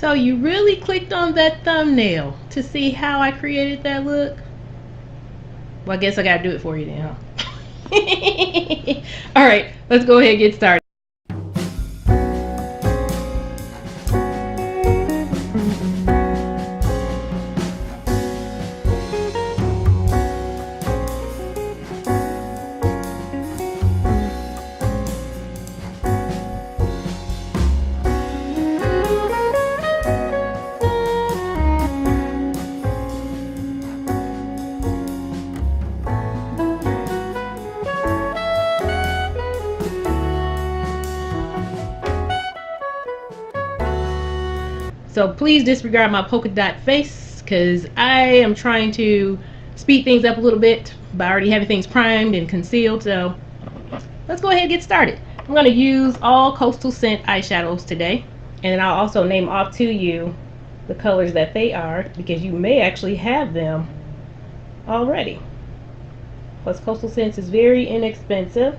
So you really clicked on that thumbnail to see how I created that look? Well, I guess I gotta do it for you then, huh? Alright, let's go ahead and get started. So please disregard my polka dot face because I am trying to speed things up a little bit by already having things primed and concealed. So let's go ahead and get started. I'm going to use all Coastal Scent eyeshadows today, and I'll also name off to you the colors that they are because you may actually have them already. Plus, Coastal Scents is very inexpensive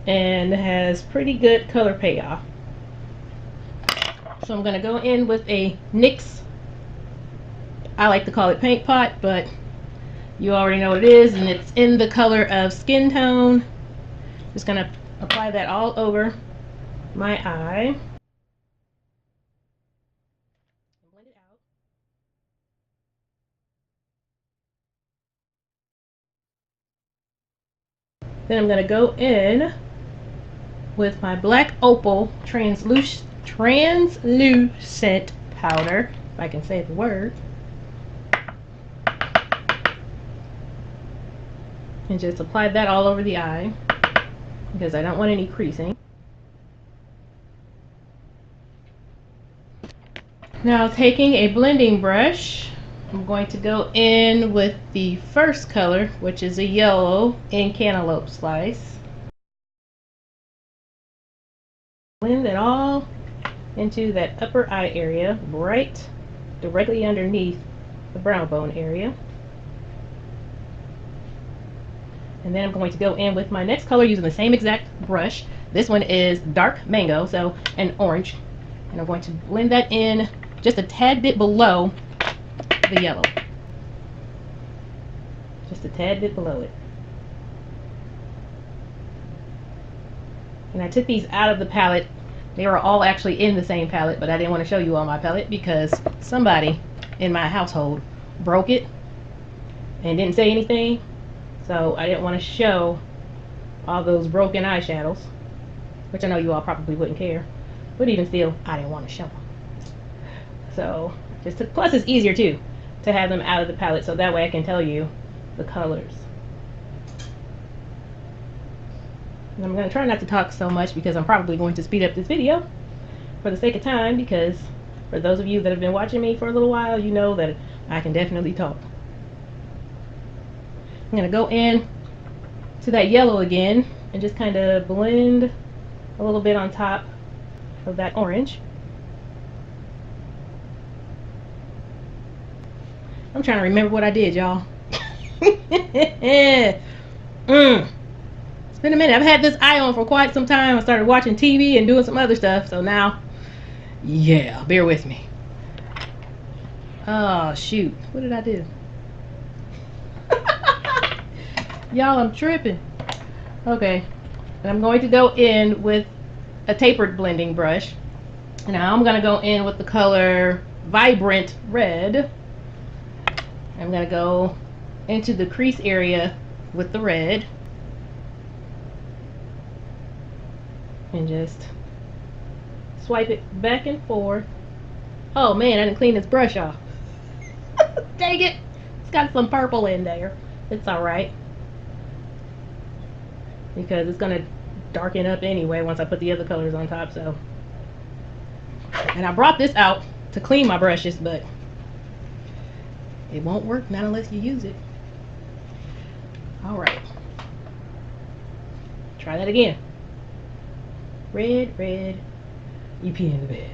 and has pretty good color payoff. So I'm going to go in with a NYX, I like to call it paint pot, but you already know what it is, and it's in the color of Skin Tone. Just going to apply that all over my eye. Blend it out. Then I'm going to go in with my Black Opal translucent powder, if I can say the word, and just apply that all over the eye because I don't want any creasing. Now, taking a blending brush, I'm going to go in with the first color, which is a yellow in Cantaloupe Slice. Blend it all into that upper eye area, right directly underneath the brow bone area. And then I'm going to go in with my next color using the same exact brush. This one is Dark Mango, so an orange. And I'm going to blend that in just a tad bit below the yellow. Just a tad bit below it. And I took these out of the palette. They were all actually in the same palette, but I didn't want to show you all my palette because somebody in my household broke it and didn't say anything. So I didn't want to show all those broken eyeshadows, which I know you all probably wouldn't care. But even still, I didn't want to show them. So just plus it's easier too to have them out of the palette, so that way I can tell you the colors. And I'm going to try not to talk so much because I'm probably going to speed up this video for the sake of time, because for those of you that have been watching me for a little while, you know that I can definitely talk. I'm going to go in to that yellow again and just kind of blend a little bit on top of that orange. I'm trying to remember what I did, y'all. It's been a minute. I've had this eye on for quite some time. I started watching TV and doing some other stuff, so now, yeah, bear with me. Oh, shoot. What did I do? Y'all, I'm tripping. Okay. And I'm going to go in with a tapered blending brush. Now I'm going to go in with the color Vibrant Red. I'm going to go into the crease area with the red. And just swipe it back and forth. Oh man, I didn't clean this brush off. Dang it. It's got some purple in there. It's alright, because it's going to darken up anyway once I put the other colors on top. So, and I brought this out to clean my brushes, but it won't work not unless you use it. Alright, try that again. Red, red, you pee in the bed.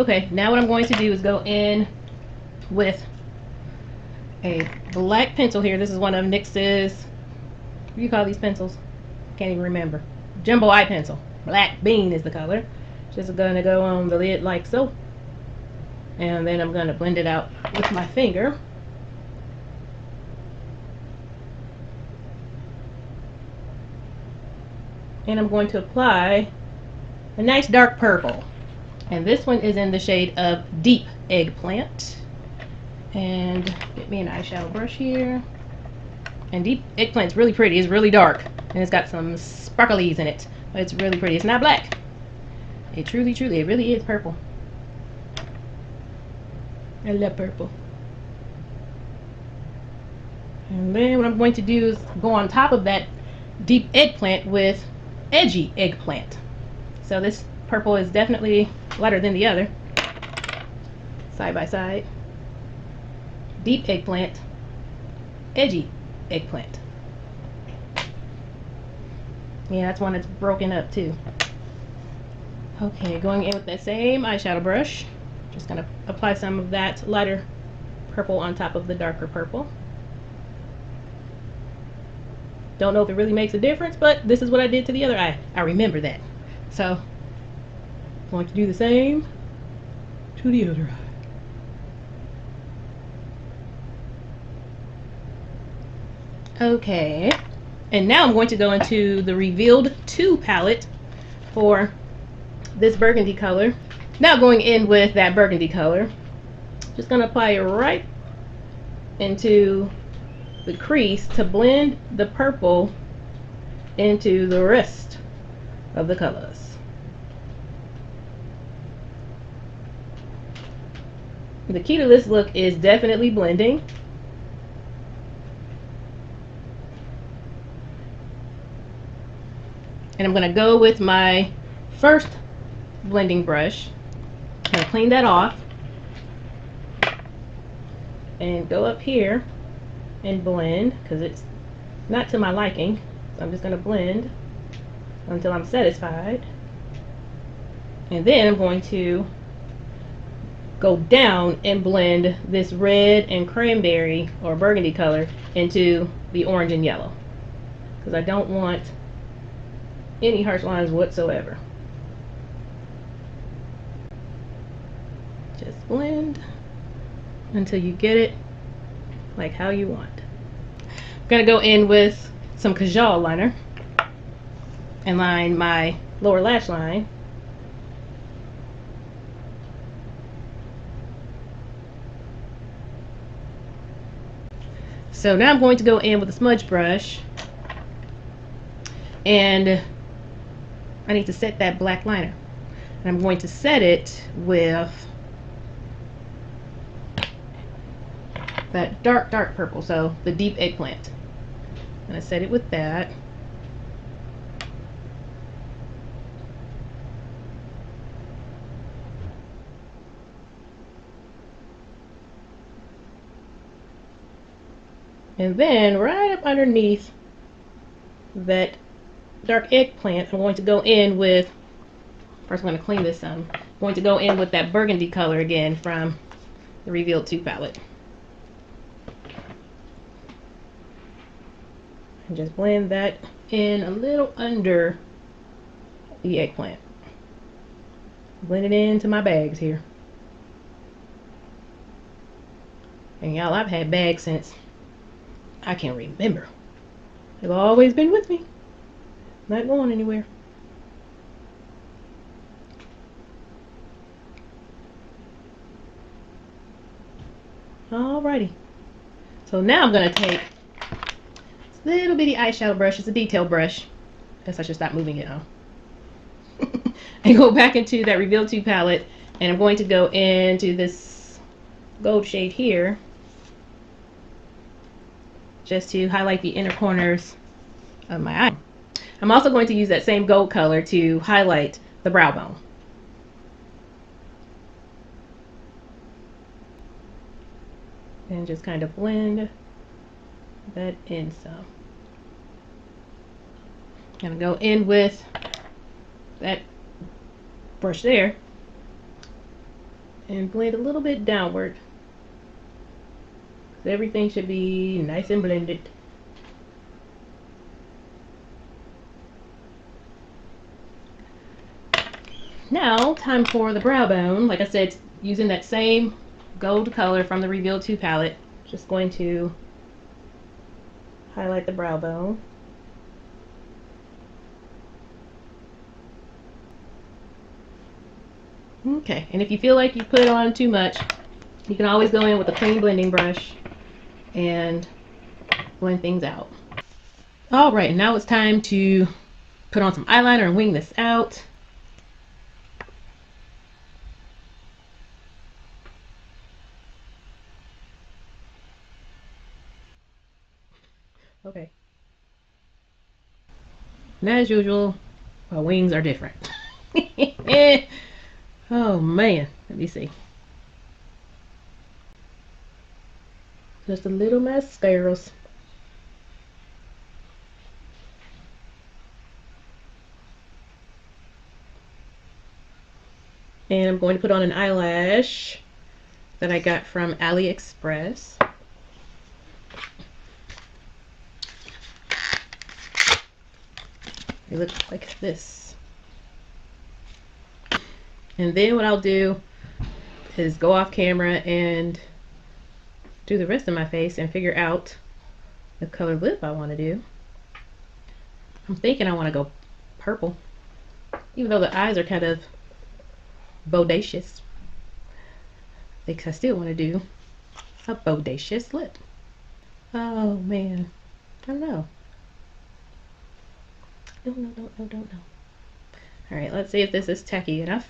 Okay, now what I'm going to do is go in with a black pencil here. This is one of NYX's, what do you call these pencils? Can't even remember. Jumbo eye pencil. Black Bean is the color. Just gonna go on the lid like so. And then I'm gonna blend it out with my finger. And I'm going to apply a nice dark purple. And this one is in the shade of Deep Eggplant. And get me an eyeshadow brush here. And Deep Eggplant's really pretty. It's really dark. And it's got some sparklies in it. But it's really pretty. It's not black. It truly, it really is purple. I love purple. And then what I'm going to do is go on top of that Deep Eggplant with Edgy Eggplant. So this purple is definitely lighter than the other. Side by side. Deep Eggplant, Edgy Eggplant. Yeah, that's one that's broken up too. Okay, going in with that same eyeshadow brush. Just gonna apply some of that lighter purple on top of the darker purple. Don't know if it really makes a difference, but this is what I did to the other eye. I remember that. So, I'm going to do the same to the other eye. Okay, and now I'm going to go into the Revealed 2 palette for this burgundy color. Now going in with that burgundy color, just going to apply it right into the crease to blend the purple into the rest of the colors. The key to this look is definitely blending. And I'm going to go with my first blending brush. I'm going to clean that off and go up here and blend, because it's not to my liking. So I'm just going to blend until I'm satisfied. And then I'm going to go down and blend this red and cranberry or burgundy color into the orange and yellow, because I don't want any harsh lines whatsoever. Just blend until you get it like how you want. I'm gonna go in with some Kajal liner and line my lower lash line. So now I'm going to go in with a smudge brush, and I need to set that black liner. And I'm going to set it with that dark purple, so the Deep Eggplant. And I set it with that. And then right up underneath that dark eggplant, I'm going to go in with, first I'm going to clean this some. I'm going to go in with that burgundy color again from the Revealed 2 palette. And just blend that in a little under the eggplant. Blend it into my bags here. And y'all, I've had bags since I can remember. They've always been with me. Not going anywhere. Alrighty. So now I'm going to take this little bitty eyeshadow brush. It's a detail brush. Guess I should stop moving it, huh? And go back into that Revealed 2 palette. And I'm going to go into this gold shade here, just to highlight the inner corners of my eye. I'm also going to use that same gold color to highlight the brow bone. And just kind of blend that in some. I'm going to go in with that brush there and blend a little bit downward. So everything should be nice and blended. Now, time for the brow bone. Like I said, using that same gold color from the Reveal 2 palette. Just going to highlight the brow bone. Okay, and if you feel like you put on too much, you can always go in with a clean blending brush and blend things out. All right, now it's time to put on some eyeliner and wing this out. Okay. And as usual, my wings are different. Oh man, let me see. Just a little mascaras. And I'm going to put on an eyelash that I got from AliExpress. They look like this. And then what I'll do is go off camera and do the rest of my face and figure out the color lip I want to do. I'm thinking I want to go purple, even though the eyes are kind of bodacious. I think I still want to do a bodacious lip. Oh man, I don't know. Don't know. All right, let's see if this is tacky enough.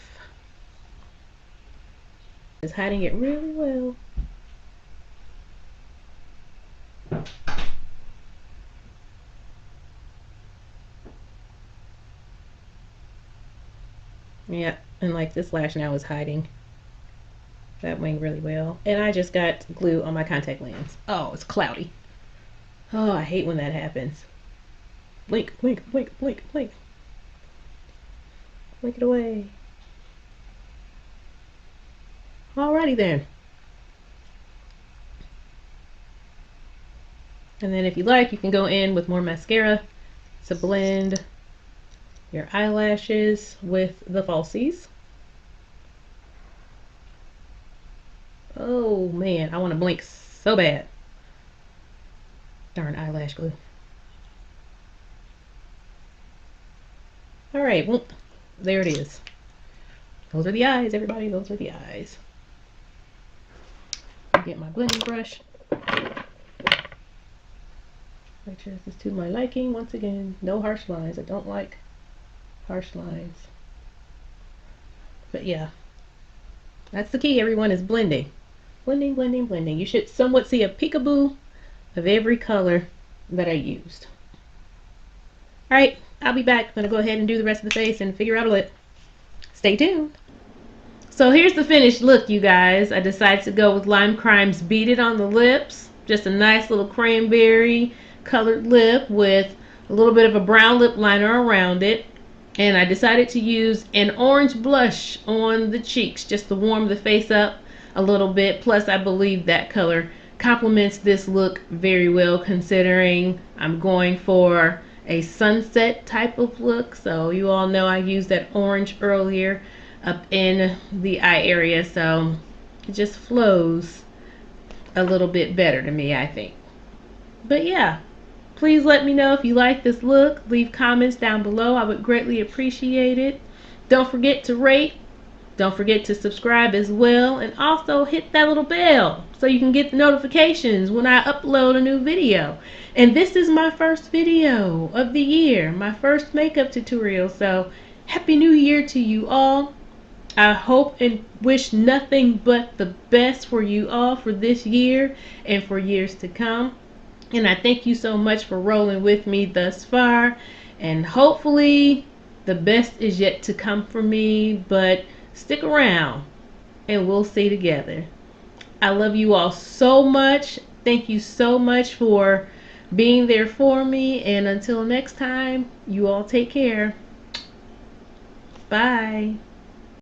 It's hiding it really well. Yeah, and like this lash now is hiding that wing really well. And I just got glue on my contact lens. Oh, it's cloudy. Oh, I hate when that happens. Blink, blink, blink, blink, blink. Blink it away. Alrighty then. And then if you like, you can go in with more mascara to blend your eyelashes with the falsies. Oh man, I want to blink so bad. Darn eyelash glue. Alright, well, there it is. Those are the eyes, everybody. Those are the eyes. Get my blending brush. Make sure this is to my liking. Once again, no harsh lines. I don't like harsh lines. But yeah, that's the key, everyone, is blending. Blending, blending, blending. You should somewhat see a peekaboo of every color that I used. Alright, I'll be back. I'm going to go ahead and do the rest of the face and figure out a lip. Stay tuned. So here's the finished look, you guys. I decided to go with Lime Crime's Beat It on the lips. Just a nice little cranberry colored lip with a little bit of a brown lip liner around it. And I decided to use an orange blush on the cheeks just to warm the face up a little bit. Plus, I believe that color complements this look very well, considering I'm going for a sunset type of look. So you all know I used that orange earlier up in the eye area, so it just flows a little bit better to me, I think. But yeah, please let me know if you like this look. Leave comments down below. I would greatly appreciate it. Don't forget to rate. Don't forget to subscribe as well, and also hit that little bell so you can get the notifications when I upload a new video. And this is my first video of the year, my first makeup tutorial, so Happy New Year to you all. I hope and wish nothing but the best for you all for this year and for years to come. And I thank you so much for rolling with me thus far. And hopefully the best is yet to come for me, but stick around and we'll stay together. I love you all so much. Thank you so much for being there for me. And until next time, you all take care. Bye.